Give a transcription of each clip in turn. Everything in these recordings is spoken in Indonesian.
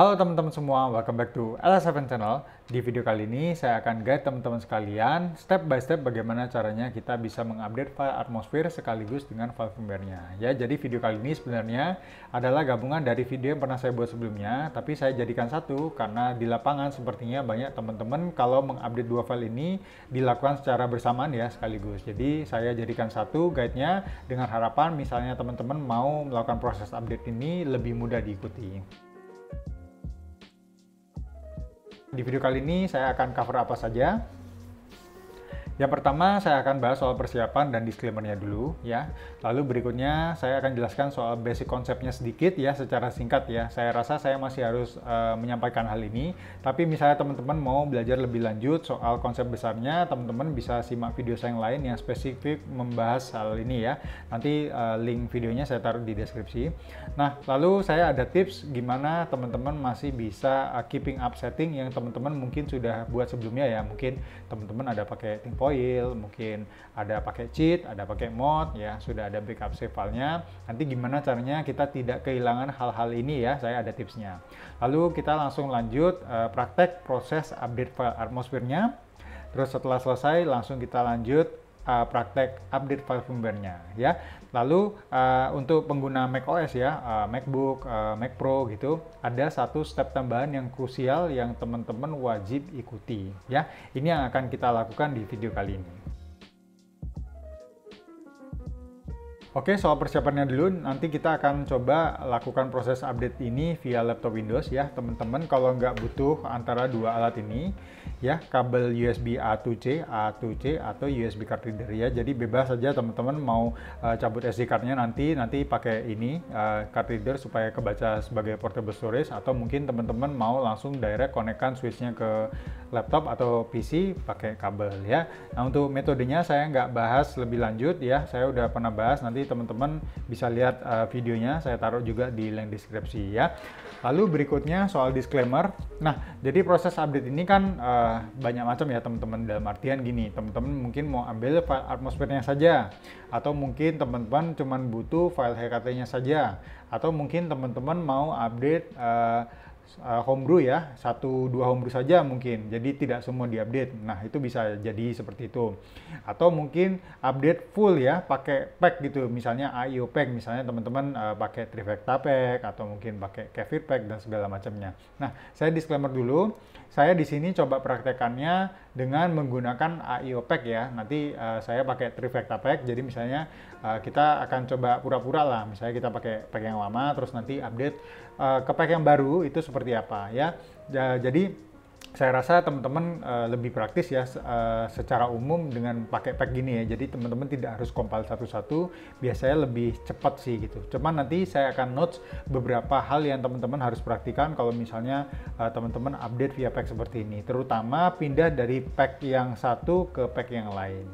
Halo teman-teman semua, welcome back to LS7 Channel. Di video kali ini saya akan guide teman-teman sekalian step by step bagaimana caranya kita bisa mengupdate file atmosphere sekaligus dengan file firmware-nya. Ya, jadi video kali ini sebenarnya adalah gabungan dari video yang pernah saya buat sebelumnya, tapi saya jadikan satu karena di lapangan sepertinya banyak teman-teman kalau mengupdate dua file ini dilakukan secara bersamaan ya sekaligus. Jadi saya jadikan satu guide-nya dengan harapan misalnya teman-teman mau melakukan proses update ini lebih mudah diikuti. Di video kali ini saya akan cover apa saja. Yang pertama, saya akan bahas soal persiapan dan disclaimer-nya dulu, ya. Lalu berikutnya, saya akan jelaskan soal basic konsepnya sedikit, ya, secara singkat, ya. Saya rasa saya masih harus menyampaikan hal ini, tapi misalnya teman-teman mau belajar lebih lanjut soal konsep besarnya, teman-teman bisa simak video saya yang lain yang spesifik membahas hal ini, ya. Nanti link videonya saya taruh di deskripsi. Nah, lalu saya ada tips gimana teman-teman masih bisa keeping up setting yang teman-teman mungkin sudah buat sebelumnya, ya. Mungkin teman-teman ada pakai mungkin ada pakai cheat, ada pakai mod, ya sudah ada backup save filenya. Nanti gimana caranya kita tidak kehilangan hal-hal ini ya, saya ada tipsnya. Lalu kita langsung lanjut praktek proses update file atmosphere-nya. Terus setelah selesai langsung kita lanjut praktek update file firmware-nya ya. Lalu untuk pengguna macOS ya, MacBook, Mac Pro gitu, ada satu step tambahan yang krusial yang teman-teman wajib ikuti ya. Ini yang akan kita lakukan di video kali ini. Oke, soal persiapannya dulu, nanti kita akan coba lakukan proses update ini via laptop Windows ya, teman-teman. Kalau nggak butuh antara dua alat ini, ya, kabel USB A2C atau USB card reader ya. Jadi bebas saja teman-teman mau cabut SD card-nya nanti pakai ini card reader supaya kebaca sebagai portable storage, atau mungkin teman-teman mau langsung direct konekkan switch-nya ke laptop atau PC pakai kabel ya. Nah, untuk metodenya saya nggak bahas lebih lanjut ya, saya udah pernah bahas, nanti teman-teman bisa lihat videonya, saya taruh juga di link deskripsi ya. Lalu berikutnya soal disclaimer. Nah, jadi proses update ini kan banyak macam ya teman-teman, dalam artian gini, teman-teman mungkin mau ambil file atmosphere-nya saja, atau mungkin teman-teman cuma butuh file HKT-nya saja, atau mungkin teman-teman mau update homebrew ya, 1-2 homebrew saja mungkin, jadi tidak semua diupdate. Nah, itu bisa jadi seperti itu. Atau mungkin update full ya, pakai pack gitu, misalnya IO pack, misalnya teman-teman pakai Trifecta pack, atau mungkin pakai Kefir pack dan segala macamnya. Nah, saya disclaimer dulu, saya di sini coba praktekannya dengan menggunakan IO pack ya. Nanti saya pakai Trifecta pack, jadi misalnya kita akan coba pura-pura lah, misalnya kita pakai pack yang lama, terus nanti update ke pack yang baru itu seperti apa ya. Jadi saya rasa teman-teman lebih praktis ya secara umum dengan pakai pack gini ya. Jadi teman-teman tidak harus compile satu-satu, biasanya lebih cepat sih gitu. Cuman nanti saya akan notes beberapa hal yang teman-teman harus praktikan kalau misalnya teman-teman update via pack seperti ini, terutama pindah dari pack yang satu ke pack yang lain.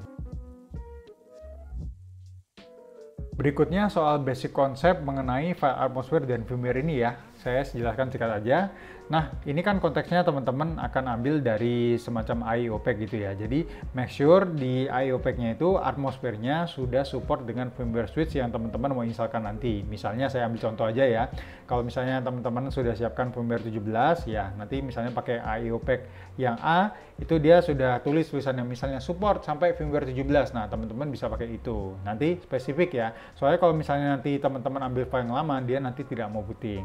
Berikutnya soal basic konsep mengenai file atmosphere dan firmware ini ya, saya jelaskan singkat aja. Nah, ini kan konteksnya teman-teman akan ambil dari semacam IO pack gitu ya. Jadi, make sure di IO pack-nya itu atmosphere-nya sudah support dengan firmware switch yang teman-teman mau instalkan nanti. Misalnya saya ambil contoh aja ya. Kalau misalnya teman-teman sudah siapkan firmware 17 ya, nanti misalnya pakai IO pack yang A, itu dia sudah tulis tulisannya misalnya support sampai firmware 17. Nah, teman-teman bisa pakai itu. Nanti spesifik ya. Soalnya kalau misalnya nanti teman-teman ambil file yang lama, dia nanti tidak mau booting.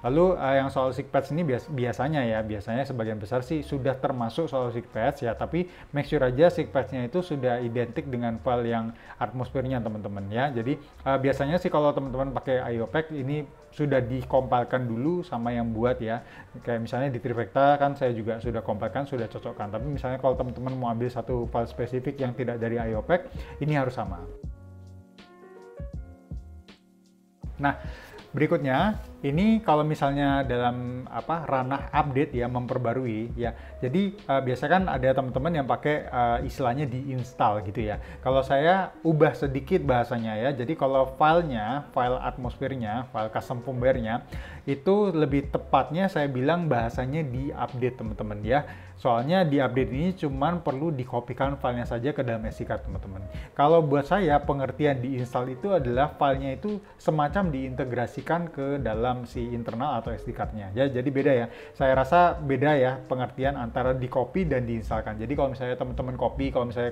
Lalu yang soal seek patch ini biasanya sebagian besar sih sudah termasuk soal seek patch ya, tapi make sure aja seek patch-nya itu sudah identik dengan file yang atmosphere-nya teman-teman ya. Jadi biasanya sih kalau teman-teman pakai IO pack ini sudah dikompilkan dulu sama yang buat ya. Kayak misalnya di Trifecta kan saya juga sudah kompilkan, sudah cocokkan. Tapi misalnya kalau teman-teman mau ambil satu file spesifik yang tidak dari IO pack, ini harus sama. Nah, berikutnya ini kalau misalnya dalam ranah update ya, memperbarui ya. Jadi biasa kan ada teman-teman yang pakai istilahnya diinstal gitu ya. Kalau saya ubah sedikit bahasanya ya. Jadi kalau file atmosphere-nya, file custom firmware-nya itu lebih tepatnya saya bilang bahasanya di-update teman-teman ya. Soalnya di update ini cuman perlu dikopikan filenya saja ke dalam SD card teman-teman. Kalau buat saya pengertian diinstal itu adalah filenya itu semacam diintegrasikan ke dalam dalam si internal atau SD card-nya. Ya, jadi beda ya. Saya rasa beda ya pengertian antara di copy dan diinstalkan. Jadi kalau misalnya teman-teman copy, kalau misalnya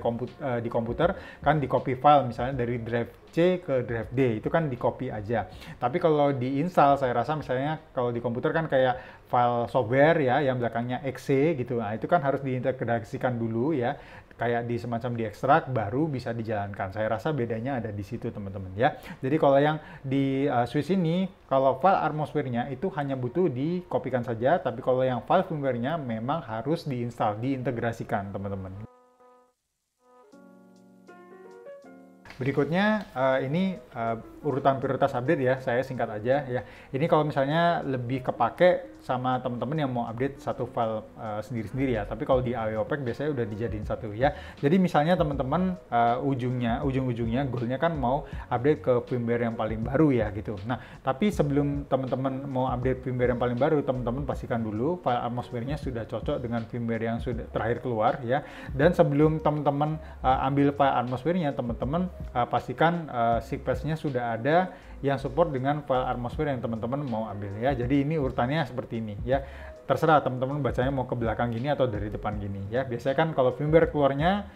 di komputer kan di copy file misalnya dari drive C ke drive D, itu kan di copy aja. Tapi kalau diinstal saya rasa misalnya kalau di komputer kan kayak file software ya yang belakangnya exe gitu. Nah, itu kan harus diintegrasikan dulu ya. Kayak di semacam diekstrak baru bisa dijalankan. Saya rasa bedanya ada di situ teman-teman ya. Jadi kalau yang di Swiss ini, kalau file atmosphere-nya itu hanya butuh dikopikan saja, tapi kalau yang file firmware-nya memang harus diinstal, diintegrasikan teman-teman. Berikutnya ini urutan prioritas update ya, saya singkat aja ya. Ini kalau misalnya lebih kepake sama teman-teman yang mau update satu file sendiri-sendiri ya. Tapi kalau di AWO Pack biasanya udah dijadiin satu ya. Jadi misalnya teman-teman ujung-ujungnya goalnya kan mau update ke firmware yang paling baru ya gitu. Nah, tapi sebelum teman-teman mau update firmware yang paling baru, teman-teman pastikan dulu file atmosfernya sudah cocok dengan firmware yang sudah terakhir keluar ya. Dan sebelum teman-teman ambil file atmosfernya, teman-teman pastikan sequence-nya sudah ada yang support dengan file atmosphere yang teman-teman mau ambil ya. Jadi ini urutannya seperti ini ya. Terserah teman-teman bacanya mau ke belakang gini atau dari depan gini ya. Biasanya kan kalau firmware keluarnya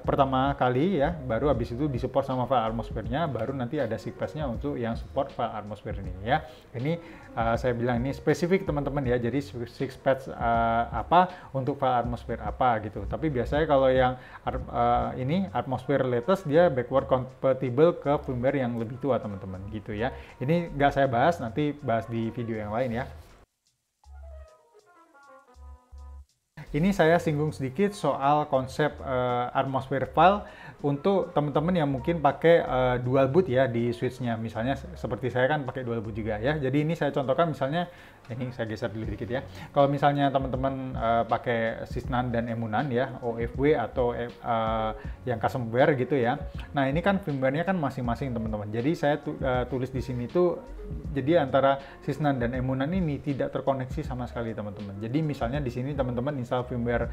pertama kali ya, baru habis itu disupport sama file atmosphere-nya, baru nanti ada sequence-nya untuk yang support file atmosphere ini ya. Ini saya bilang ini spesifik teman-teman ya. Jadi six patch apa untuk file atmosphere apa gitu. Tapi biasanya kalau yang ini atmosphere latest dia backward compatible ke firmware yang lebih tua teman-teman gitu ya. Ini nggak saya bahas, nanti bahas di video yang lain ya. Ini saya singgung sedikit soal konsep atmosphere file untuk teman-teman yang mungkin pakai dual boot ya di switch-nya. Misalnya seperti saya kan pakai dual boot juga ya. Jadi ini saya contohkan misalnya, ini saya geser dulu dikit ya. Kalau misalnya teman-teman pakai Sysnan dan Emunan ya, OFW atau yang customware gitu ya. Nah ini kan firmware-nya kan masing-masing teman-teman. Jadi saya tulis di sini tuh, jadi antara Sysnan dan Emunan ini tidak terkoneksi sama sekali teman-teman. Jadi misalnya di sini teman-teman install firmware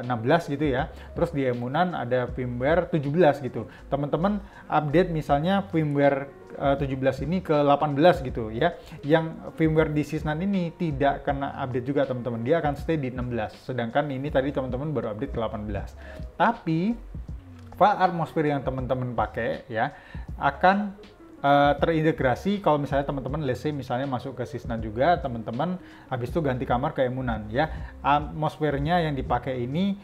16 gitu ya, terus di Emunan ada firmware 17 gitu. Teman-teman update misalnya firmware 17 ini ke 18 gitu ya. Yang firmware di Sysnan ini tidak kena update juga teman-teman. Dia akan stay di 16. Sedangkan ini tadi teman-teman baru update ke 18. Tapi file atmosphere yang teman-teman pakai ya akan terintegrasi kalau misalnya teman-teman let's say misalnya masuk ke Sysnan juga, teman-teman habis itu ganti kamar ke Emunan ya. Atmosfernya yang dipakai ini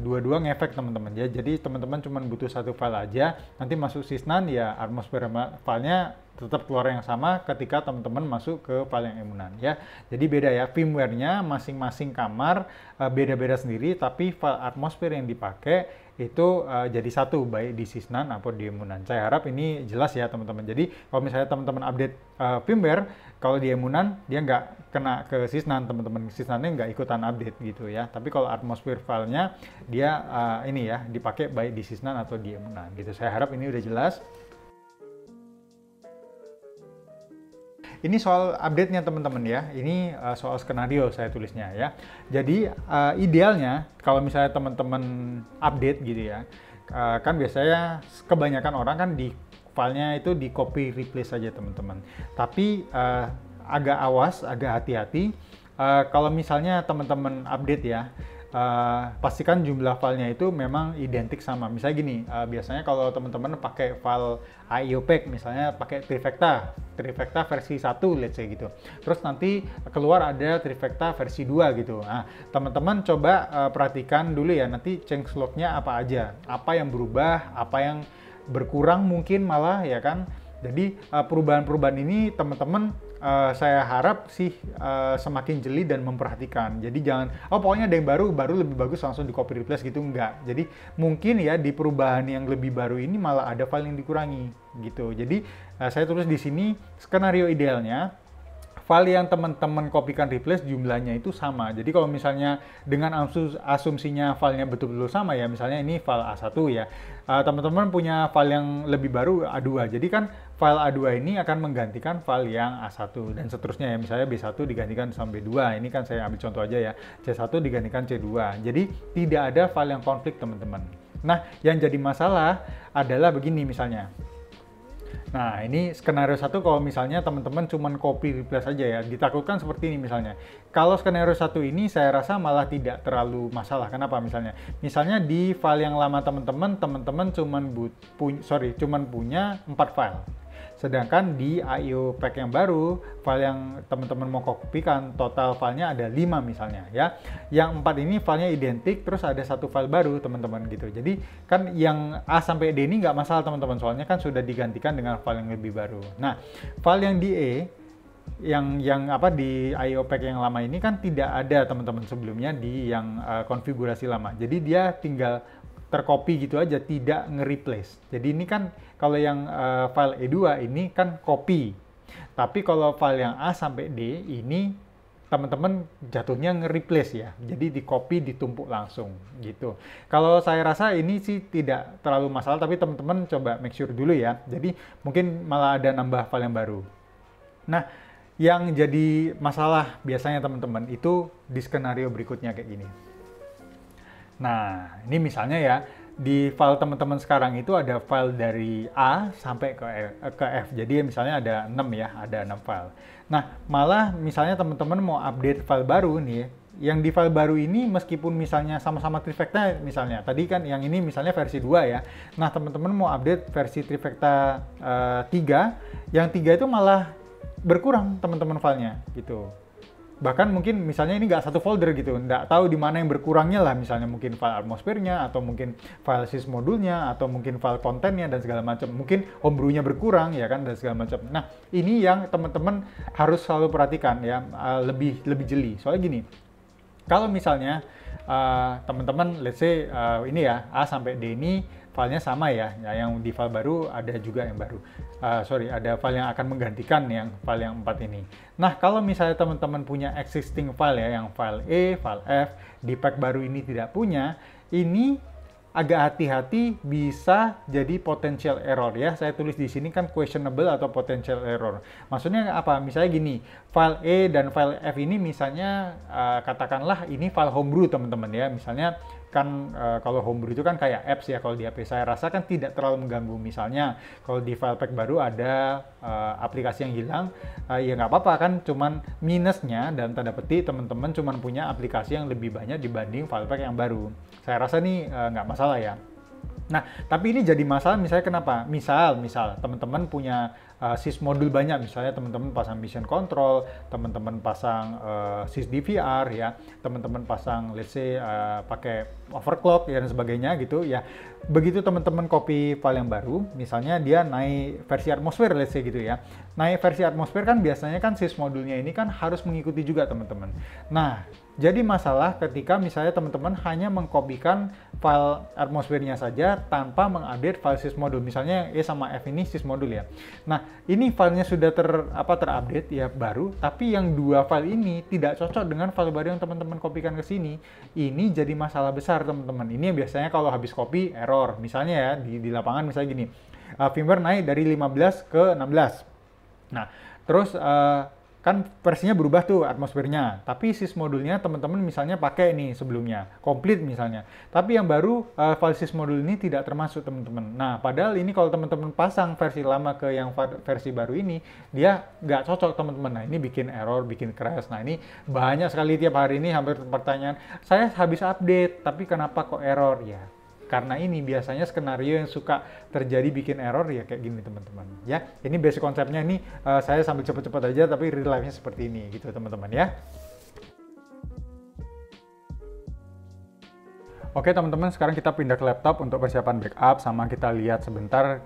dua-dua ngefek teman-teman ya. Jadi teman-teman cuma butuh satu file aja, nanti masuk Sysnan ya atmosfer filenya tetap keluar yang sama ketika teman-teman masuk ke file yang Emunan ya. Jadi beda ya, firmware-nya masing-masing kamar beda-beda sendiri, tapi file atmosfer yang dipakai itu jadi satu baik di Sysnan atau di Emunan. Saya harap ini jelas ya teman-teman. Jadi kalau misalnya teman-teman update firmware, kalau di Emunan dia nggak kena ke Sysnan teman-teman. Sysnannya nggak ikutan update gitu ya. Tapi kalau atmosfer filenya dia ini ya dipakai baik di Sysnan atau di Emunan gitu. Saya harap ini udah jelas. Ini soal update-nya teman-teman ya. Ini soal skenario saya tulisnya ya. Jadi idealnya kalau misalnya teman-teman update gitu ya, kan biasanya kebanyakan orang kan di filenya itu di copy replace saja teman-teman. Tapi agak awas, agak hati-hati. Kalau misalnya teman-teman update ya, pastikan jumlah filenya itu memang identik sama. Misalnya gini, biasanya kalau teman-teman pakai file AIO Pack, misalnya pakai Trifecta versi 1 let's say gitu. Terus nanti keluar ada Trifecta versi 2 gitu. Nah, teman-teman coba perhatikan dulu ya, nanti change log-nya apa aja. Apa yang berubah, apa yang berkurang mungkin malah ya kan. Jadi perubahan-perubahan ini teman-teman saya harap sih semakin jeli dan memperhatikan. Jadi jangan, oh pokoknya ada yang baru lebih bagus langsung di copy replace gitu, enggak. Jadi mungkin ya di perubahan yang lebih baru ini malah ada file yang dikurangi gitu. Jadi saya tulis di sini skenario idealnya file yang teman-teman kopikan replace jumlahnya itu sama. Jadi kalau misalnya dengan asumsinya filenya betul-betul sama ya, misalnya ini file A1 ya, teman-teman punya file yang lebih baru A2. Jadi kan file A2 ini akan menggantikan file yang A1 dan seterusnya ya. Misalnya B1 digantikan sama B2. Ini kan saya ambil contoh aja ya. C1 digantikan C2. Jadi tidak ada file yang konflik teman-teman. Nah, yang jadi masalah adalah begini misalnya. Nah, ini skenario satu kalau misalnya teman-teman cuman copy replace aja ya, ditakutkan seperti ini misalnya. Kalau skenario satu ini saya rasa malah tidak terlalu masalah. Kenapa misalnya? Misalnya di file yang lama teman-teman cuman punya 4 file. Sedangkan di IO pack yang baru, file yang teman-teman mau kopikan, total filenya ada 5 misalnya ya. Yang 4 ini filenya identik, terus ada satu file baru teman-teman gitu. Jadi kan yang A sampai D ini nggak masalah teman-teman, soalnya kan sudah digantikan dengan file yang lebih baru. Nah, file yang di E, yang di IO pack yang lama ini kan tidak ada teman-teman sebelumnya di yang konfigurasi lama. Jadi dia tinggal tercopy gitu aja, tidak nge-replace. Jadi ini kan kalau yang file E2 ini kan copy. Tapi kalau file yang A sampai D ini teman-teman jatuhnya nge-replace ya. Jadi di copy ditumpuk langsung gitu. Kalau saya rasa ini sih tidak terlalu masalah, tapi teman-teman coba make sure dulu ya. Jadi mungkin malah ada nambah file yang baru. Nah, yang jadi masalah biasanya teman-teman itu di skenario berikutnya kayak gini. Nah, ini misalnya ya, di file teman-teman sekarang itu ada file dari A sampai ke F. Jadi misalnya ada 6 ya, ada 6 file. Nah, malah misalnya teman-teman mau update file baru nih, yang di file baru ini meskipun misalnya sama-sama trifecta misalnya, tadi kan yang ini misalnya versi 2 ya. Nah, teman-teman mau update versi trifecta 3, yang 3 itu malah berkurang teman-teman filenya gitu. Bahkan mungkin misalnya ini nggak satu folder gitu, nggak tahu di mana yang berkurangnya lah, misalnya mungkin file atmosfernya, atau mungkin file sysmodulnya, atau mungkin file kontennya, dan segala macam. Mungkin homebrew-nya berkurang, ya kan, dan segala macam. Nah, ini yang teman-teman harus selalu perhatikan ya, lebih jeli. Soalnya gini, kalau misalnya teman-teman, let's say ini ya, A sampai D ini filenya sama ya, yang di file baru ada juga yang baru. Ada file yang akan menggantikan yang file yang 4 ini. Nah, kalau misalnya teman-teman punya existing file ya, yang file E, file F, di pack baru ini tidak punya, ini agak hati-hati, bisa jadi potential error ya. Saya tulis di sini kan questionable atau potential error. Maksudnya apa? Misalnya gini, file E dan file F ini misalnya katakanlah ini file homebrew teman-teman ya. Misalnya kan kalau homebrew itu kan kayak apps ya kalau di HP. Saya rasa kan tidak terlalu mengganggu. Misalnya kalau di file pack baru ada aplikasi yang hilang, ya nggak apa-apa kan. Cuman minusnya dalam tanda petik teman-teman cuman punya aplikasi yang lebih banyak dibanding file pack yang baru. Saya rasa nih nggak masalah ya. Nah, tapi ini jadi masalah misalnya kenapa? Misal teman-teman punya sysmodul banyak, misalnya teman-teman pasang mission control, teman-teman pasang sysdvr ya, teman-teman pasang let's say pakai overclock ya, dan sebagainya gitu ya. Begitu teman-teman copy file yang baru, misalnya dia naik versi atmosfer let's say gitu ya. Naik versi atmosfer kan biasanya kan sysmodulnya ini kan harus mengikuti juga teman-teman. Nah, jadi masalah ketika misalnya teman-teman hanya mengkopikan file atmosfernya saja tanpa mengupdate file sysmodul. Misalnya E sama F ini sysmodul ya. Nah, ini filenya sudah terupdate ya baru, tapi yang dua file ini tidak cocok dengan file baru yang teman-teman kopikan ke sini. Ini jadi masalah besar teman-teman. Ini biasanya kalau habis copy error. Misalnya ya di lapangan misalnya gini, firmware naik dari 15 ke 16. Nah, terus kan versinya berubah tuh atmosfernya, tapi sysmodulnya teman-teman misalnya pakai nih sebelumnya, komplit misalnya. Tapi yang baru file sysmodul ini tidak termasuk teman-teman. Nah, padahal ini kalau teman-teman pasang versi lama ke yang versi baru ini, dia nggak cocok teman-teman. Nah, ini bikin error, bikin crash. Nah, ini banyak sekali tiap hari ini hampir pertanyaan, saya habis update, tapi kenapa kok error? Ya, karena ini biasanya skenario yang suka terjadi bikin error ya kayak gini teman-teman ya. Ini basic konsepnya ini saya sambil cepet-cepet aja, tapi real life-nya seperti ini gitu teman-teman ya. Oke teman-teman, sekarang kita pindah ke laptop untuk persiapan backup, sama kita lihat sebentar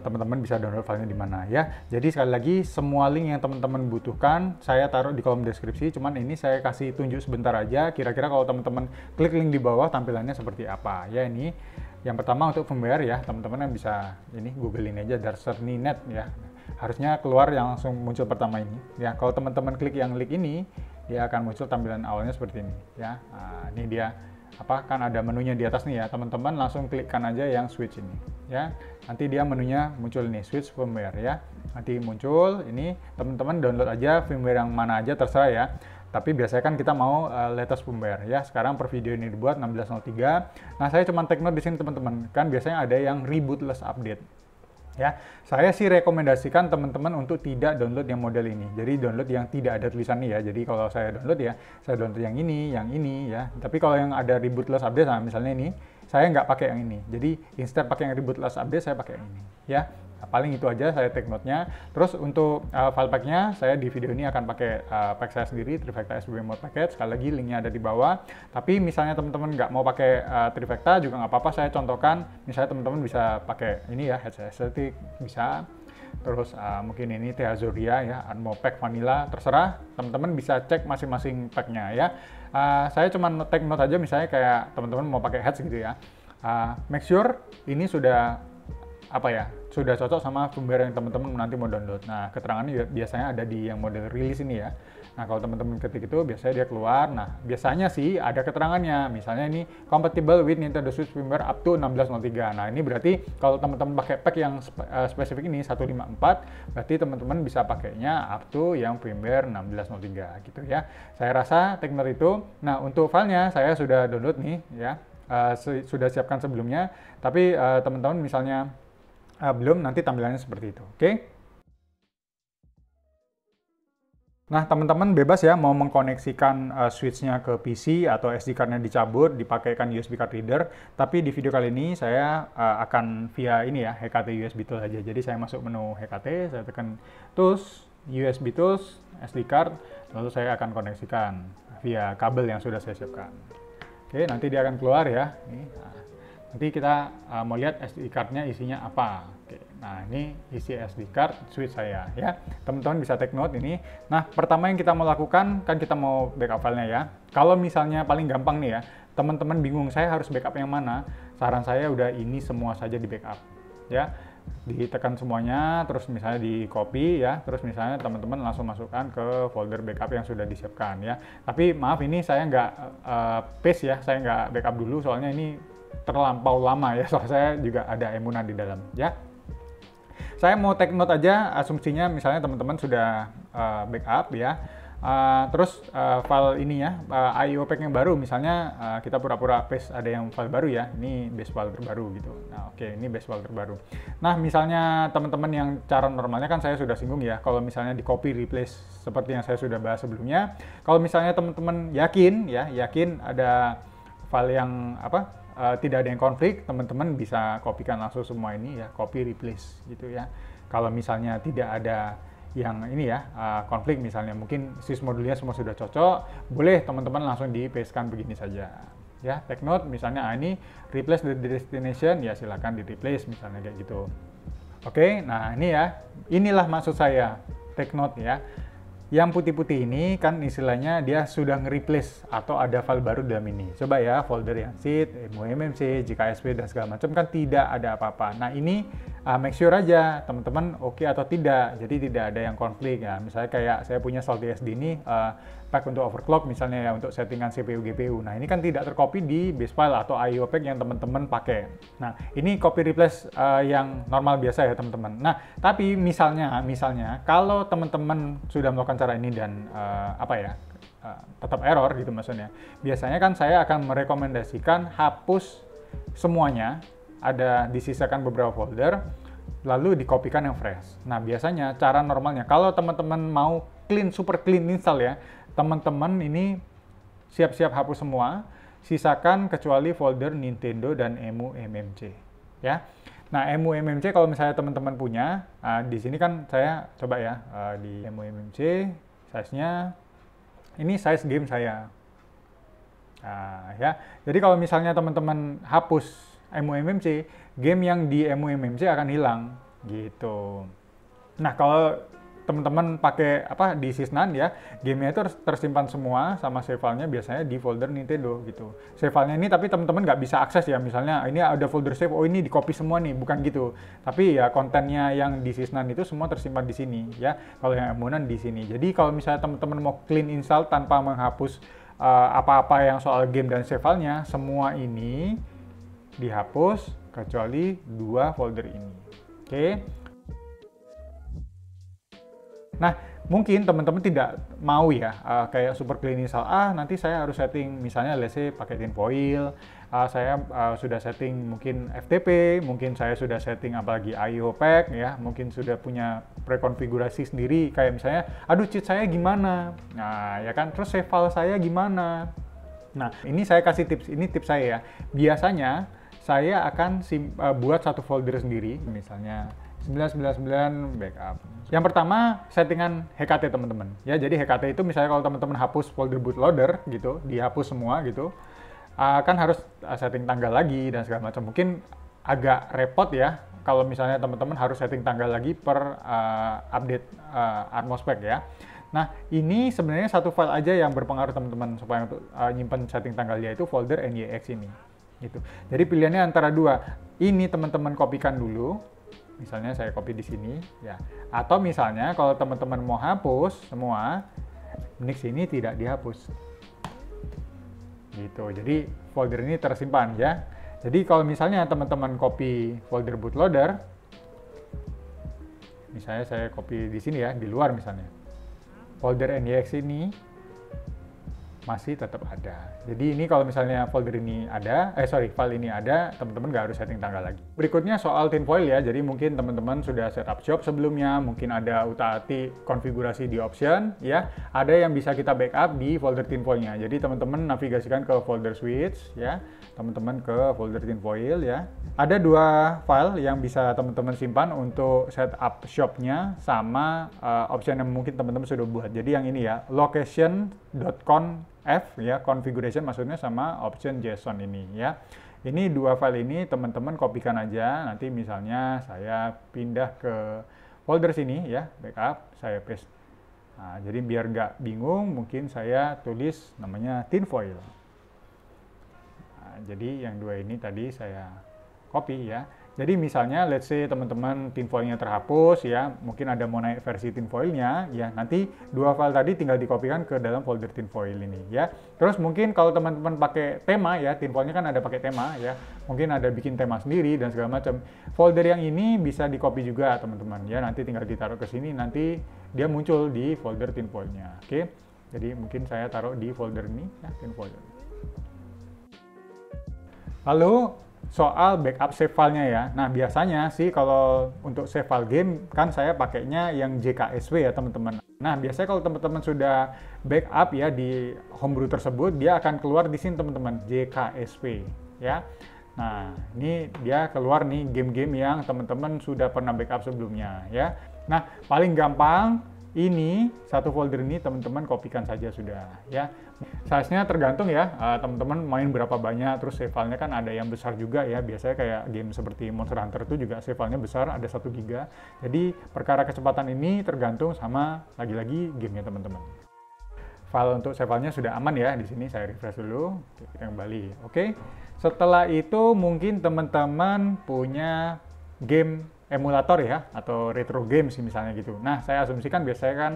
teman-teman bisa download filenya di mana ya. Jadi sekali lagi, semua link yang teman-teman butuhkan saya taruh di kolom deskripsi, cuman ini saya kasih tunjuk sebentar aja, kira-kira kalau teman-teman klik link di bawah tampilannya seperti apa ya. Ini yang pertama untuk firmware ya, teman-teman yang bisa ini googlein aja Darcerni.net ya. Harusnya keluar yang langsung muncul pertama ini ya. Kalau teman-teman klik yang link ini, dia akan muncul tampilan awalnya seperti ini ya. Nah, ini dia kan ada menunya di atas nih ya, teman-teman langsung klikkan aja yang switch ini ya. Nanti dia menunya muncul nih, switch firmware ya. Nanti muncul ini, teman-teman download aja firmware yang mana aja terserah ya. Tapi biasanya kan kita mau latest firmware ya. Sekarang per video ini dibuat 16.03. Nah, saya cuma take note di sini teman-teman. Kan biasanya ada yang rebootless update. Ya, saya sih rekomendasikan teman-teman untuk tidak download yang model ini. Jadi download yang tidak ada tulisannya ya. Jadi kalau saya download ya, saya download yang ini ya. Tapi kalau yang ada reboot-less update, nah misalnya ini, saya nggak pakai yang ini. Jadi instead pakai yang reboot-less update, saya pakai yang ini. Ya, nah, paling itu aja saya take note-nya. Terus untuk file pack-nya, saya di video ini akan pakai pack saya sendiri, Trifecta SBB Mode Package. Sekali lagi linknya ada di bawah. Tapi misalnya teman-teman nggak mau pakai Trifecta juga nggak apa-apa. Saya contohkan, misalnya teman-teman bisa pakai ini ya, headset estetik bisa. Terus mungkin ini TH Azuria ya, mau pack vanilla, terserah. Teman-teman bisa cek masing-masing pack-nya ya. Saya cuma take note aja misalnya kayak teman-teman mau pakai heads gitu ya. Make sure ini sudah sudah cocok sama firmware yang teman-teman nanti mau download. Nah, keterangannya biasanya ada di yang model rilis ini ya. Nah, kalau teman-teman ketik itu biasanya dia keluar. Nah, biasanya sih ada keterangannya. Misalnya ini compatible with Nintendo Switch firmware up to 16.03. Nah, ini berarti kalau teman-teman pakai pack yang spesifik ini 154, berarti teman-teman bisa pakainya up to yang firmware 16.03 gitu ya. Saya rasa take note itu. Nah, untuk filenya saya sudah download nih ya. Sudah siapkan sebelumnya. Tapi teman-teman misalnya belum, nanti tampilannya seperti itu. Oke? Nah, teman-teman bebas ya mau mengkoneksikan switch-nya ke PC atau SD card-nya dicabut, dipakaikan USB card reader. Tapi di video kali ini saya akan via ini ya, HKT USB Tools aja. Jadi saya masuk menu HKT, saya tekan Tools, USB Tools, SD card, lalu saya akan koneksikan via kabel yang sudah saya siapkan. Oke, nanti dia akan keluar ya. Nanti kita mau lihat SD card-nya isinya apa. Oke, nah ini isi SD card switch saya ya. Teman-teman bisa take note ini. Nah, pertama yang kita mau lakukan kan kita mau backup filenya ya. Kalau misalnya paling gampang nih ya, teman-teman bingung saya harus backup yang mana. Saran saya udah ini semua saja di backup ya. Ditekan semuanya, terus misalnya di copy ya, terus misalnya teman-teman langsung masukkan ke folder backup yang sudah disiapkan ya. Tapi maaf ini saya nggak paste ya, saya nggak backup dulu soalnya ini terlampau lama ya, soalnya saya juga ada emunan di dalam ya. Saya mau take note aja, asumsinya misalnya teman-teman sudah backup ya, terus file ini ya, IO pack yang baru misalnya kita pura-pura paste ada yang file baru ya, ini base file terbaru gitu. Nah oke, ini base file terbaru. Nah misalnya teman-teman yang cara normalnya kan saya sudah singgung ya, kalau misalnya di copy replace seperti yang saya sudah bahas sebelumnya, kalau misalnya teman-teman yakin ada file yang tidak ada yang konflik, teman-teman bisa kopikan langsung semua ini ya, copy replace gitu ya. Kalau misalnya tidak ada yang ini ya, konflik misalnya mungkin sys modulnya semua sudah cocok, boleh teman-teman langsung di-pastekan begini saja. Ya, take note misalnya ini replace the destination, ya silakan di-replace misalnya kayak gitu. Oke, nah ini ya, inilah maksud saya, take note ya. Yang putih-putih ini kan istilahnya dia sudah nge-replace atau ada file baru dalam ini. Coba ya, folder yang SID, MUMMC, JKSP, dan segala macam kan tidak ada apa-apa. Nah ini make sure aja teman-teman oke atau tidak, jadi tidak ada yang konflik ya. Misalnya kayak saya punya Salty SD ini pack untuk overclock misalnya ya, untuk settingan CPU GPU. Nah ini kan tidak tercopy di base file atau IO pack yang teman-teman pakai. Nah ini copy replace yang normal biasa ya teman-teman. Nah tapi misalnya kalau teman-teman sudah melakukan cara ini dan tetap error gitu maksudnya, biasanya kan saya akan merekomendasikan hapus semuanya, ada disisakan beberapa folder, lalu dikopikan yang fresh. Nah biasanya cara normalnya kalau teman-teman mau super clean install ya, teman-teman ini siap-siap hapus semua, sisakan kecuali folder Nintendo dan MUMMC ya. Nah MUMMC kalau misalnya teman-teman punya, di sini kan saya coba ya di MUMMC size-nya, ini size game saya. Nah ya, jadi kalau misalnya teman-teman hapus MUMMC, game yang di MUMMC akan hilang gitu. Nah kalau teman-teman pakai di Sysnan ya, gamenya itu tersimpan semua sama save file-nya biasanya di folder Nintendo gitu. Save file-nya ini tapi teman-teman nggak bisa akses ya, misalnya ini ada folder save, oh ini di copy semua nih, bukan gitu. Tapi ya kontennya yang di Sysnan itu semua tersimpan di sini ya. Kalau yang emunan di sini. Jadi kalau misalnya teman-teman mau clean install tanpa menghapus apa-apa yang soal game dan save file-nya, semua ini dihapus kecuali 2 folder ini. Oke. Nah, mungkin teman-teman tidak mau ya, kayak super clean install, nanti saya harus setting misalnya let's say pakai tinfoil, saya sudah setting mungkin FTP, mungkin saya sudah setting apalagi IO pack ya, mungkin sudah punya prekonfigurasi sendiri, kayak misalnya, aduh cheat saya gimana, nah ya kan, terus save file saya gimana. Nah, ini saya kasih tips, ini tips saya ya, biasanya saya akan buat satu folder sendiri, misalnya 999 backup. Yang pertama, settingan HKT teman-teman. Ya, jadi HKT itu misalnya kalau teman-teman hapus folder bootloader gitu, dihapus semua gitu, kan harus setting tanggal lagi dan segala macam. Mungkin agak repot ya kalau misalnya teman-teman harus setting tanggal lagi per update Atmospec ya. Nah, ini sebenarnya satu file aja yang berpengaruh teman-teman supaya untuk nyimpen setting tanggalnya itu folder NYX ini. Gitu. Jadi pilihannya antara dua. Ini teman-teman kopikan dulu. Misalnya saya copy di sini ya. Atau misalnya kalau teman-teman mau hapus semua, Unix ini tidak dihapus. Gitu. Jadi folder ini tersimpan ya. Jadi kalau misalnya teman-teman copy folder bootloader, misalnya saya copy di sini ya, di luar misalnya. Folder NYX ini masih tetap ada. Jadi ini kalau misalnya folder ini ada, file ini ada, teman-teman nggak harus setting tanggal lagi. Berikutnya soal tinfoil ya, jadi mungkin teman-teman sudah setup job sebelumnya, mungkin ada utak-atik konfigurasi di option, ya, ada yang bisa kita backup di folder tinfoilnya. Jadi teman-teman navigasikan ke folder switch, ya, teman-teman ke folder tinfoil, ya. Ada dua file yang bisa teman-teman simpan untuk setup shopnya sama option yang mungkin teman-teman sudah buat. Jadi yang ini ya, location.conf ya, configuration maksudnya sama option JSON ini ya. Ini dua file ini teman-teman kopikan aja, nanti misalnya saya pindah ke folder sini ya, backup, saya paste. Nah, jadi biar nggak bingung, mungkin saya tulis namanya tinfoil. Nah, jadi yang dua ini tadi saya copy ya. Jadi misalnya let's say teman-teman tinfoilnya terhapus ya, mungkin ada mau naik versi tinfoilnya ya, nanti dua file tadi tinggal dikopikan ke dalam folder tinfoil ini ya. Terus mungkin kalau teman-teman pakai tema ya, tinfoilnya kan ada pakai tema ya, mungkin ada bikin tema sendiri dan segala macam. Folder yang ini bisa dikopi juga teman-teman ya, nanti tinggal ditaruh ke sini, nanti dia muncul di folder tinfoilnya. Oke, jadi mungkin saya taruh di folder ini ya, tinfoil. Lalu soal backup save file-nya ya. Nah, biasanya sih kalau untuk save file game kan saya pakainya yang JKSW ya, teman-teman. Nah, biasanya kalau teman-teman sudah backup ya di homebrew tersebut, dia akan keluar di sini teman-teman, JKSW ya. Nah, ini dia keluar nih game-game yang teman-teman sudah pernah backup sebelumnya ya. Nah, paling gampang ini satu folder ini teman-teman kopikan saja sudah ya. Size-nya tergantung ya, teman-teman main berapa banyak, terus save file-nya kan ada yang besar juga ya, biasanya kayak game seperti Monster Hunter itu juga save file-nya besar, ada 1 GB. Jadi perkara kecepatan ini tergantung sama lagi-lagi gamenya teman-teman. File untuk save file-nya sudah aman ya, di sini saya refresh dulu, kita kembali. Oke, setelah itu mungkin teman-teman punya game emulator ya, atau retro games misalnya gitu. Nah, saya asumsikan biasanya kan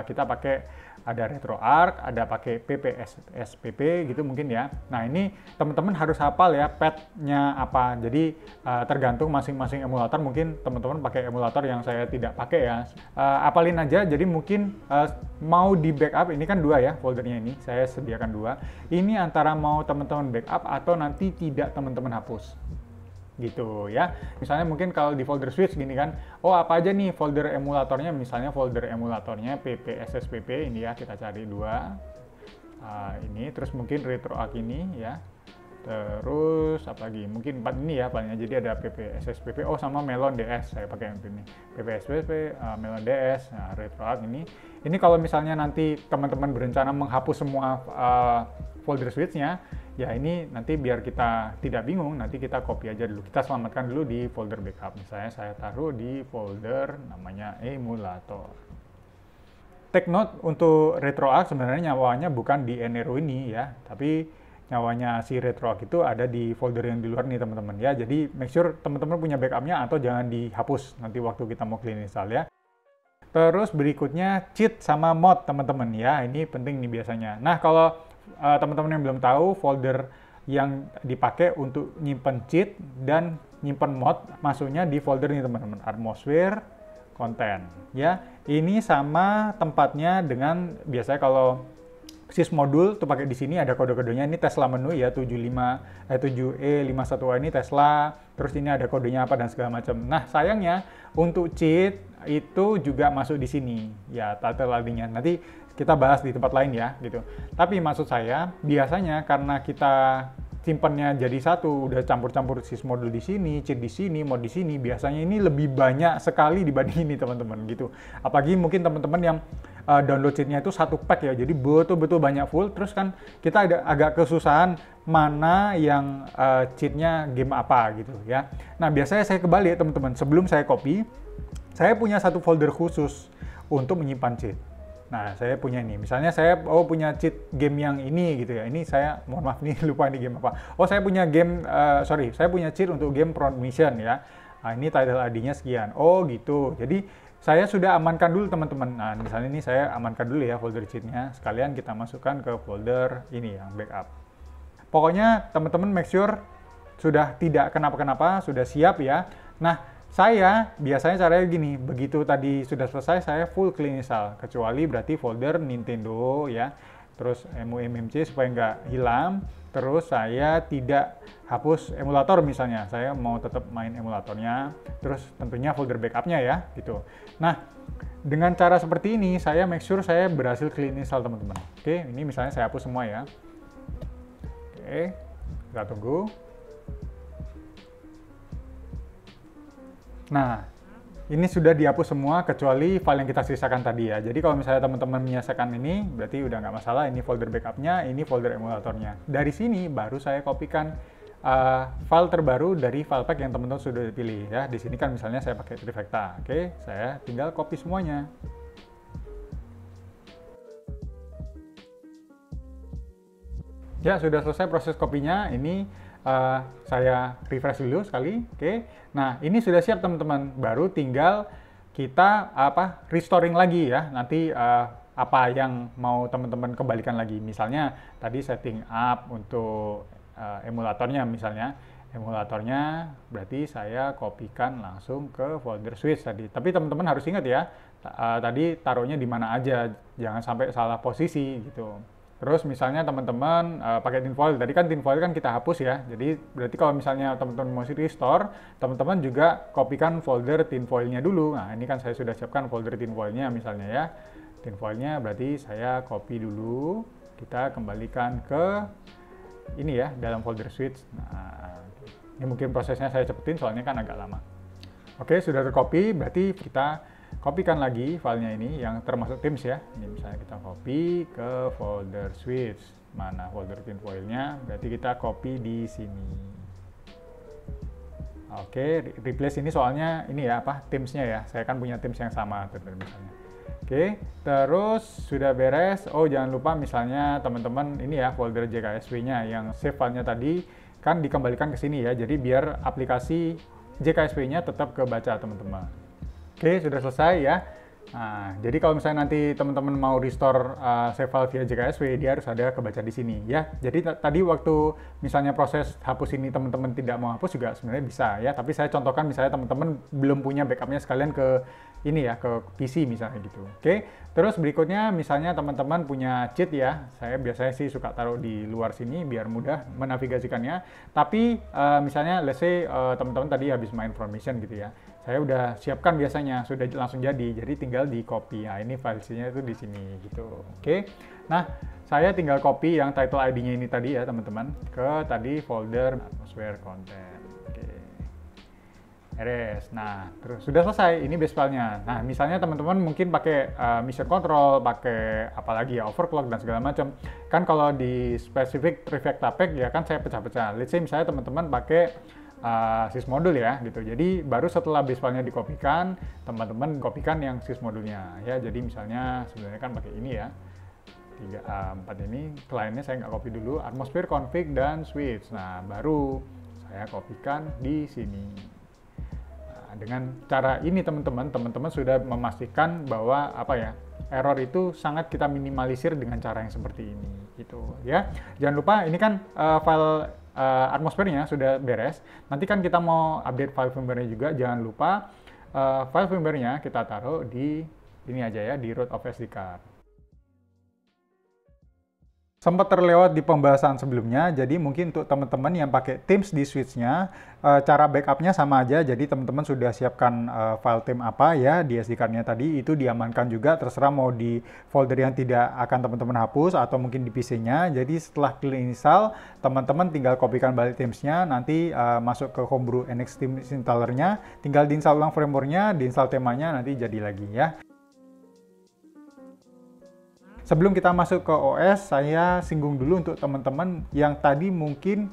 kita pakai ada RetroArch, ada pakai PPSPP gitu mungkin ya. Nah, ini teman-teman harus hafal ya path-nya apa. Jadi tergantung masing-masing emulator, mungkin teman-teman pakai emulator yang saya tidak pakai ya. Apalin aja, jadi mungkin mau di backup, ini kan dua ya foldernya ini, saya sediakan dua. Ini antara mau teman-teman backup atau nanti tidak teman-teman hapus. Gitu ya. Misalnya mungkin kalau di folder switch gini kan, oh apa aja nih folder emulatornya, misalnya folder emulatornya PPSSPP ini ya, kita cari dua. Ini terus mungkin RetroArch ini ya. Terus apa lagi? Mungkin 4 ini ya palingnya. Jadi ada PPSSPP, oh sama Melon DS saya pakai yang ini. PPSSPP, Melon DS, nah, RetroArch ini. Ini kalau misalnya nanti teman-teman berencana menghapus semua folder switch-nya, ya ini nanti biar kita tidak bingung, nanti kita copy aja dulu. Kita selamatkan dulu di folder backup. Misalnya saya taruh di folder namanya emulator. Take note untuk RetroArch sebenarnya nyawanya bukan di NRO ini ya, tapi nyawanya si RetroArch itu ada di folder yang di luar nih teman-teman ya. Jadi make sure teman-teman punya backupnya atau jangan dihapus nanti waktu kita mau clean install ya. Terus berikutnya cheat sama mod teman-teman ya, ini penting nih biasanya. Nah, kalau teman-teman yang belum tahu, folder yang dipakai untuk nyimpen cheat dan nyimpen mod masuknya di folder ini teman-teman, Atmosphere, konten. Ya, ini sama tempatnya dengan biasanya kalau sysmodule tuh pakai di sini ada kode-kodenya. Ini Tesla menu ya 7E51A ini Tesla. Terus ini ada kodenya apa dan segala macam. Nah, sayangnya untuk cheat itu juga masuk di sini. Ya, title ID-nya. Nanti kita bahas di tempat lain ya, gitu. Tapi maksud saya, biasanya karena kita simpannya jadi satu, udah campur-campur sysmodule di sini, cheat di sini, mod di sini, biasanya ini lebih banyak sekali dibanding ini teman-teman gitu. Apalagi mungkin teman-teman yang download cheatnya itu satu pack ya, jadi betul-betul banyak full, terus kan kita ada agak kesusahan mana yang cheatnya game apa gitu ya. Nah biasanya saya kebalik teman-teman, sebelum saya copy, saya punya satu folder khusus untuk menyimpan cheat. Nah, saya punya ini. Misalnya saya punya cheat game yang ini gitu ya. Ini saya mohon maaf nih lupa ini game apa. Oh, saya punya game saya punya cheat untuk game Front Mission ya. Nah, ini title ID-nya sekian. Oh, gitu. Jadi saya sudah amankan dulu teman-teman. Nah, misalnya ini saya amankan dulu ya folder cheat-nya. Sekalian kita masukkan ke folder ini yang backup. Pokoknya teman-teman make sure sudah tidak kenapa-kenapa, sudah siap ya. Nah, saya biasanya caranya gini, begitu tadi sudah selesai saya full clean install, kecuali berarti folder Nintendo ya, terus MUMMC supaya nggak hilang, terus saya tidak hapus emulator misalnya, saya mau tetap main emulatornya, terus tentunya folder backupnya ya, gitu. Nah, dengan cara seperti ini saya make sure saya berhasil clean install teman-teman. Oke, ini misalnya saya hapus semua ya. Oke, kita tunggu. Nah, ini sudah dihapus semua kecuali file yang kita sisakan tadi ya. Jadi kalau misalnya teman-teman menyelesaikan ini, berarti udah nggak masalah. Ini folder backupnya, ini folder emulatornya. Dari sini baru saya kopikan file terbaru dari file pack yang teman-teman sudah pilih ya. Di sini kan misalnya saya pakai Trifecta. Oke, saya tinggal copy semuanya. Ya, sudah selesai proses kopinya. Ini saya refresh dulu sekali. Oke. Nah, ini sudah siap teman-teman. Baru tinggal kita restoring lagi ya. Nanti apa yang mau teman-teman kembalikan lagi. Misalnya tadi setting up untuk emulatornya misalnya. Emulatornya berarti saya kopikan langsung ke folder switch tadi. Tapi teman-teman harus ingat ya, tadi taruhnya di mana aja. Jangan sampai salah posisi gitu. Terus misalnya teman-teman pakai tinfoil, tadi kan tinfoil kan kita hapus ya, jadi berarti kalau misalnya teman-teman mau restore, teman-teman juga kopikan folder tinfoilnya dulu. Nah ini kan saya sudah siapkan folder tinfoilnya misalnya ya, tinfoilnya berarti saya copy dulu, kita kembalikan ke ini ya, dalam folder switch. Nah ini mungkin prosesnya saya cepetin soalnya kan agak lama. Oke, sudah tercopy, berarti kita kopikan lagi filenya ini yang termasuk Teams ya. Ini misalnya kita copy ke folder switch. Mana folder tinfoilnya? Berarti kita copy di sini. Oke, replace ini soalnya ini ya Teams-nya ya. Saya kan punya Teams yang sama misalnya. Oke, terus sudah beres. Oh, jangan lupa misalnya teman-teman ini ya folder JKSP-nya yang save filenya tadi kan dikembalikan ke sini ya. Jadi biar aplikasi JKSP-nya tetap kebaca teman-teman. Oke, sudah selesai ya. Nah, jadi kalau misalnya nanti teman-teman mau restore save file via JKSP, dia harus ada kebaca di sini ya. Jadi tadi waktu misalnya proses hapus ini teman-teman tidak mau hapus juga sebenarnya bisa ya. Tapi saya contohkan misalnya teman-teman belum punya backupnya sekalian ke ini ya, ke PC misalnya gitu. Oke, terus berikutnya misalnya teman-teman punya cheat ya. Saya biasanya sih suka taruh di luar sini biar mudah menavigasikannya. Tapi misalnya let's say teman-teman tadi habis main Front Mission gitu ya. Saya udah siapkan biasanya, sudah langsung jadi tinggal di copy. Nah, ini filenya itu di sini gitu. Oke. Nah, saya tinggal copy yang title ID-nya ini tadi ya, teman-teman, ke tadi folder atmosphere content. Oke. Beres. Nah, terus sudah selesai. Ini base file-nya. Nah, misalnya teman-teman mungkin pakai mission control, pakai apalagi ya overclock dan segala macam. Kan kalau di spesifik Trifecta pack ya kan saya pecah-pecah. Let's say misalnya teman-teman pakai sysmodule ya gitu. Jadi baru setelah base file-nya dikopikan, teman-teman kopikan yang sysmodule-nya ya. Jadi misalnya sebenarnya kan pakai ini ya. 4 ini kliennya saya nggak copy dulu, atmosphere config dan switch. Nah, baru saya kopikan di sini. Nah, dengan cara ini teman-teman sudah memastikan bahwa error itu sangat kita minimalisir dengan cara yang seperti ini gitu ya. Jangan lupa ini kan file atmosfernya sudah beres. Nanti kan kita mau update file firmware-nya juga. Jangan lupa file firmware-nya kita taruh di ini aja ya, di root of SD card. Sempat terlewat di pembahasan sebelumnya, jadi mungkin untuk teman-teman yang pakai Teams di switch-nya, cara backup-nya sama aja. Jadi teman-teman sudah siapkan file Teams apa ya di SD card-nya tadi, itu diamankan juga, terserah mau di folder yang tidak akan teman-teman hapus atau mungkin di PC-nya. Jadi setelah clean install, teman-teman tinggal kopikan balik Teams-nya, nanti masuk ke Homebrew NX Teams installernya, tinggal diinstal ulang framework-nya, diinstal temanya, nanti jadi lagi ya. Sebelum kita masuk ke OS, saya singgung dulu untuk teman-teman yang tadi mungkin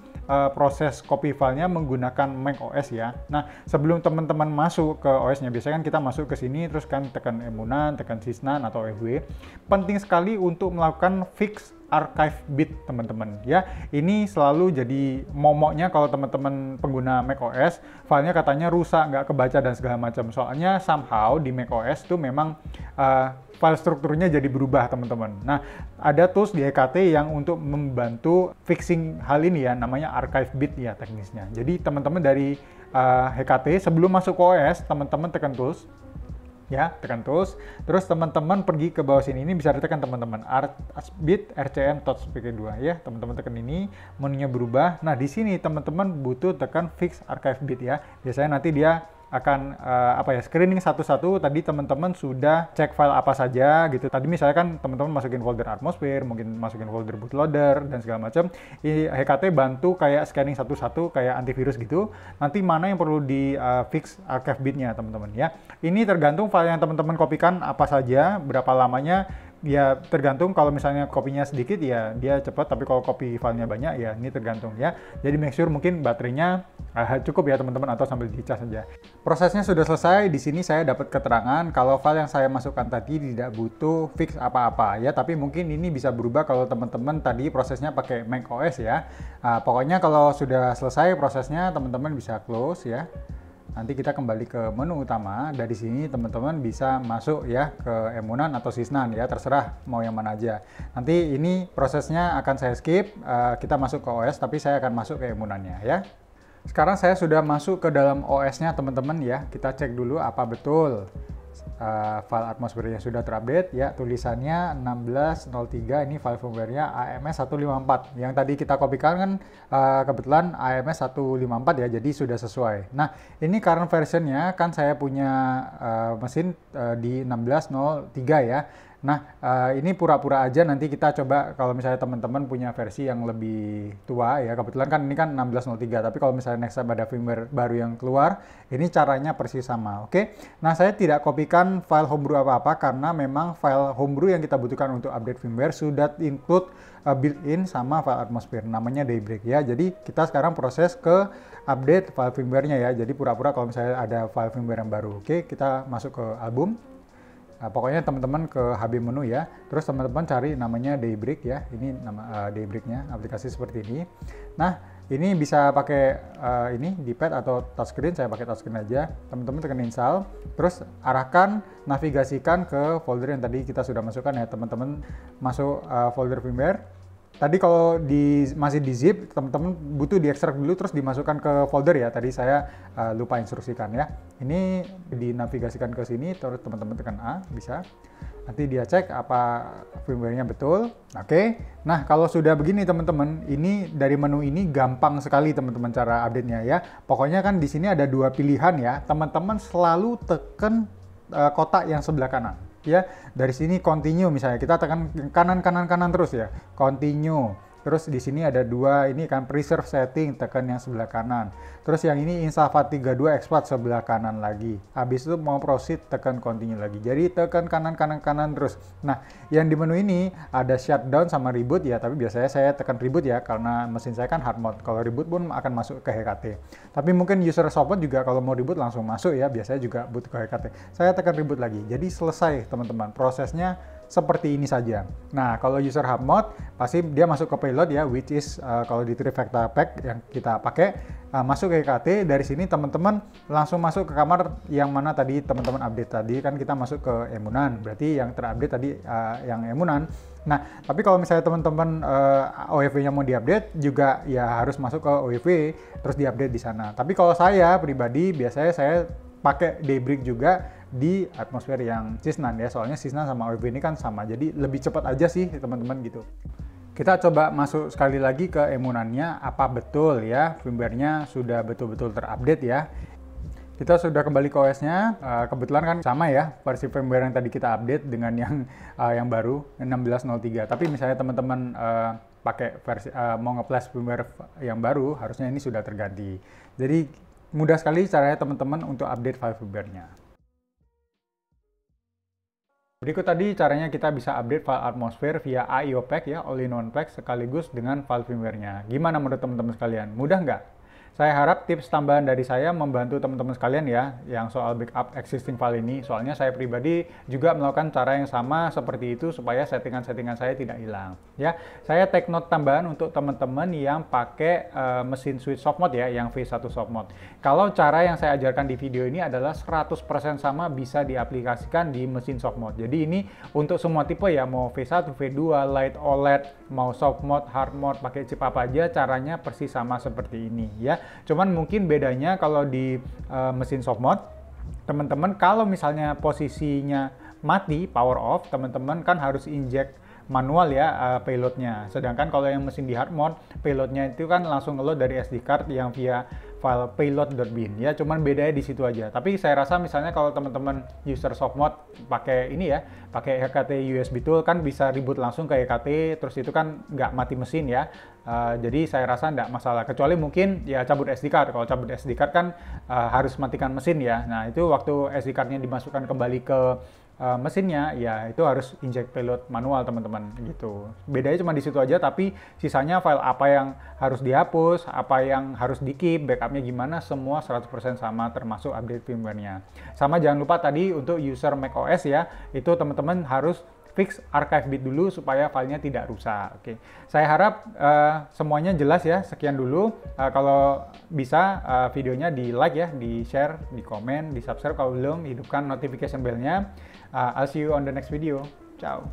proses copy filenya menggunakan Mac OS ya. Nah, sebelum teman-teman masuk ke OS-nya, biasanya kan kita masuk ke sini, terus kan tekan emunan, tekan sysnan atau fw. Penting sekali untuk melakukan fix archive bit teman-teman ya. Ini selalu jadi momoknya kalau teman-teman pengguna macOS, filenya katanya rusak, nggak kebaca dan segala macam. Soalnya somehow di macOS tuh memang file strukturnya jadi berubah teman-teman. Nah, ada tools di HKT yang untuk membantu fixing hal ini ya, namanya archive bit ya teknisnya. Jadi teman-teman dari HKT sebelum masuk ke OS, teman-teman tekan tools. Ya, tekan tools, terus teman-teman pergi ke bawah sini, ini bisa ditekan teman-teman, bit RCN touch PK2 ya, teman-teman tekan ini, menunya berubah. Nah, di sini teman-teman butuh tekan fix archive bit ya, biasanya nanti dia akan screening satu-satu. Tadi teman-teman sudah cek file apa saja gitu. Tadi misalnya kan teman-teman masukin folder atmosphere, mungkin masukin folder bootloader dan segala macam. Ini HKT bantu kayak scanning satu-satu kayak antivirus gitu. Nanti mana yang perlu di fix archive bitnya teman-teman ya. Ini tergantung file yang teman-teman kopikan apa saja, berapa lamanya. Ya tergantung, kalau misalnya kopinya sedikit ya dia cepat, tapi kalau copy filenya banyak ya ini tergantung ya. Jadi make sure mungkin baterainya cukup ya teman-teman, atau sambil dicas saja. Prosesnya sudah selesai. Di sini saya dapat keterangan kalau file yang saya masukkan tadi tidak butuh fix apa-apa ya, tapi mungkin ini bisa berubah kalau teman-teman tadi prosesnya pakai Mac OS ya. Pokoknya kalau sudah selesai prosesnya, teman-teman bisa close ya. Nanti kita kembali ke menu utama. Dari sini teman-teman bisa masuk ya ke emunan atau sysnan ya, terserah mau yang mana aja. Nanti ini prosesnya akan saya skip, kita masuk ke OS, tapi saya akan masuk ke emunannya ya. Sekarang saya sudah masuk ke dalam OS-nya teman-teman ya. Kita cek dulu apa betul file atmosphere-nya sudah terupdate ya. Tulisannya 1603, ini file firmware-nya AMS 154. Yang tadi kita kopikan kan kebetulan AMS 154 ya, jadi sudah sesuai. Nah, ini current version-nya kan saya punya mesin di 1603 ya. Nah, ini pura-pura aja, nanti kita coba kalau misalnya teman-teman punya versi yang lebih tua ya. Kebetulan kan ini kan 1603, tapi kalau misalnya next time ada firmware baru yang keluar, ini caranya persis sama, oke? Nah, saya tidak kopikan file homebrew apa-apa karena memang file homebrew yang kita butuhkan untuk update firmware sudah include built-in sama file atmosphere, namanya Daybreak ya. Jadi kita sekarang proses ke update file firmware-nya ya. Jadi pura-pura kalau misalnya ada file firmware yang baru. Oke, kita masuk ke album. Nah, pokoknya teman-teman ke HB menu ya, terus teman-teman cari namanya Daybreak ya, ini nama Daybreak-nya, aplikasi seperti ini. Nah, ini bisa pakai ini di pad atau touchscreen, saya pakai touchscreen aja. Teman-teman tekan install, terus arahkan, navigasikan ke folder yang tadi kita sudah masukkan ya, teman-teman masuk folder firmware. Tadi kalau masih di zip, teman-teman butuh diekstrak dulu terus dimasukkan ke folder ya. Tadi saya lupa instruksikan ya. Ini dinavigasikan ke sini, terus teman-teman tekan A, bisa. Nanti dia cek apa firmware-nya betul. Oke. Nah, kalau sudah begini teman-teman, ini dari menu ini gampang sekali teman-teman cara update-nya ya. Pokoknya kan di sini ada dua pilihan ya. Teman-teman selalu tekan kotak yang sebelah kanan. Ya, dari sini continue misalnya, kita tekan kanan terus ya, continue. Terus di sini ada dua, ini kan preserve setting, tekan yang sebelah kanan. Terus yang ini install FAT32 export sebelah kanan lagi. Habis itu mau proceed, tekan continue lagi. Jadi tekan kanan terus. Nah, yang di menu ini ada shutdown sama reboot ya, tapi biasanya saya tekan reboot ya, karena mesin saya kan hard mode. Kalau reboot pun akan masuk ke HKT. Tapi mungkin user support juga kalau mau reboot langsung masuk ya, biasanya juga boot ke HKT. Saya tekan reboot lagi. Jadi selesai teman-teman, prosesnya seperti ini saja. Nah, kalau user hub mode pasti dia masuk ke payload ya, which is kalau di Trifecta Pack yang kita pakai, masuk ke HKT. Dari sini teman-teman langsung masuk ke kamar yang mana tadi teman-teman update. Tadi kan kita masuk ke emunan, berarti yang terupdate tadi yang emunan. Nah, tapi kalau misalnya teman-teman OFW-nya mau diupdate juga ya harus masuk ke OFW terus diupdate di sana. Tapi kalau saya pribadi biasanya saya pakai Daybreak juga di atmosfer yang Sysnan ya, soalnya Sysnan sama OEV ini kan sama, jadi lebih cepat aja sih teman-teman gitu. Kita coba masuk sekali lagi ke emunannya, apa betul ya firmware-nya sudah betul-betul terupdate ya. Kita sudah kembali ke OS-nya, kebetulan kan sama ya versi firmware yang tadi kita update dengan yang baru 16.03. Tapi misalnya teman-teman pakai versi mau nge-flash firmware yang baru, harusnya ini sudah terganti. Jadi mudah sekali caranya teman-teman untuk update file firmware-nya. Berikut tadi caranya kita bisa update file atmosphere via AIO Pack ya, all-in-one pack sekaligus dengan file firmware-nya. Gimana menurut teman-teman sekalian? Mudah nggak? Saya harap tips tambahan dari saya membantu teman-teman sekalian ya, yang soal backup existing file ini. Soalnya saya pribadi juga melakukan cara yang sama seperti itu supaya settingan-settingan saya tidak hilang. Ya, saya take note tambahan untuk teman-teman yang pakai mesin switch soft mode ya, yang V1 soft mode. Kalau cara yang saya ajarkan di video ini adalah 100% sama bisa diaplikasikan di mesin soft mode. Jadi ini untuk semua tipe ya, mau V1, V2, Light OLED, mau soft mode, hard mode, pakai chip apa aja, caranya persis sama seperti ini ya. Cuman mungkin bedanya kalau di mesin soft mode, teman-teman kalau misalnya posisinya mati, power off, teman-teman kan harus inject manual ya payloadnya. Sedangkan kalau yang mesin di hard mode, payloadnya itu kan langsung ngeload dari SD card yang via file payload.bin ya. Cuman bedanya di situ aja. Tapi saya rasa misalnya kalau teman-teman user soft mode pakai ini ya, pakai EKT USB tool kan bisa reboot langsung ke EKT, terus itu kan nggak mati mesin ya. Jadi saya rasa nggak masalah, kecuali mungkin ya cabut SD card. Kalau cabut SD card kan harus matikan mesin ya. Nah itu waktu SD cardnya dimasukkan kembali ke mesinnya ya itu harus inject payload manual teman-teman gitu. Bedanya cuma di situ aja, tapi sisanya file apa yang harus dihapus, apa yang harus di-keep, backupnya gimana, semua 100% sama termasuk update firmware-nya. Sama jangan lupa tadi untuk user macOS ya, itu teman-teman harus fix archive bit dulu supaya filenya tidak rusak. Oke, saya harap semuanya jelas ya. Sekian dulu. Kalau bisa videonya di like ya, di share, di komen, di subscribe kalau belum, hidupkan notification bell-nya. I'll see you on the next video. Ciao.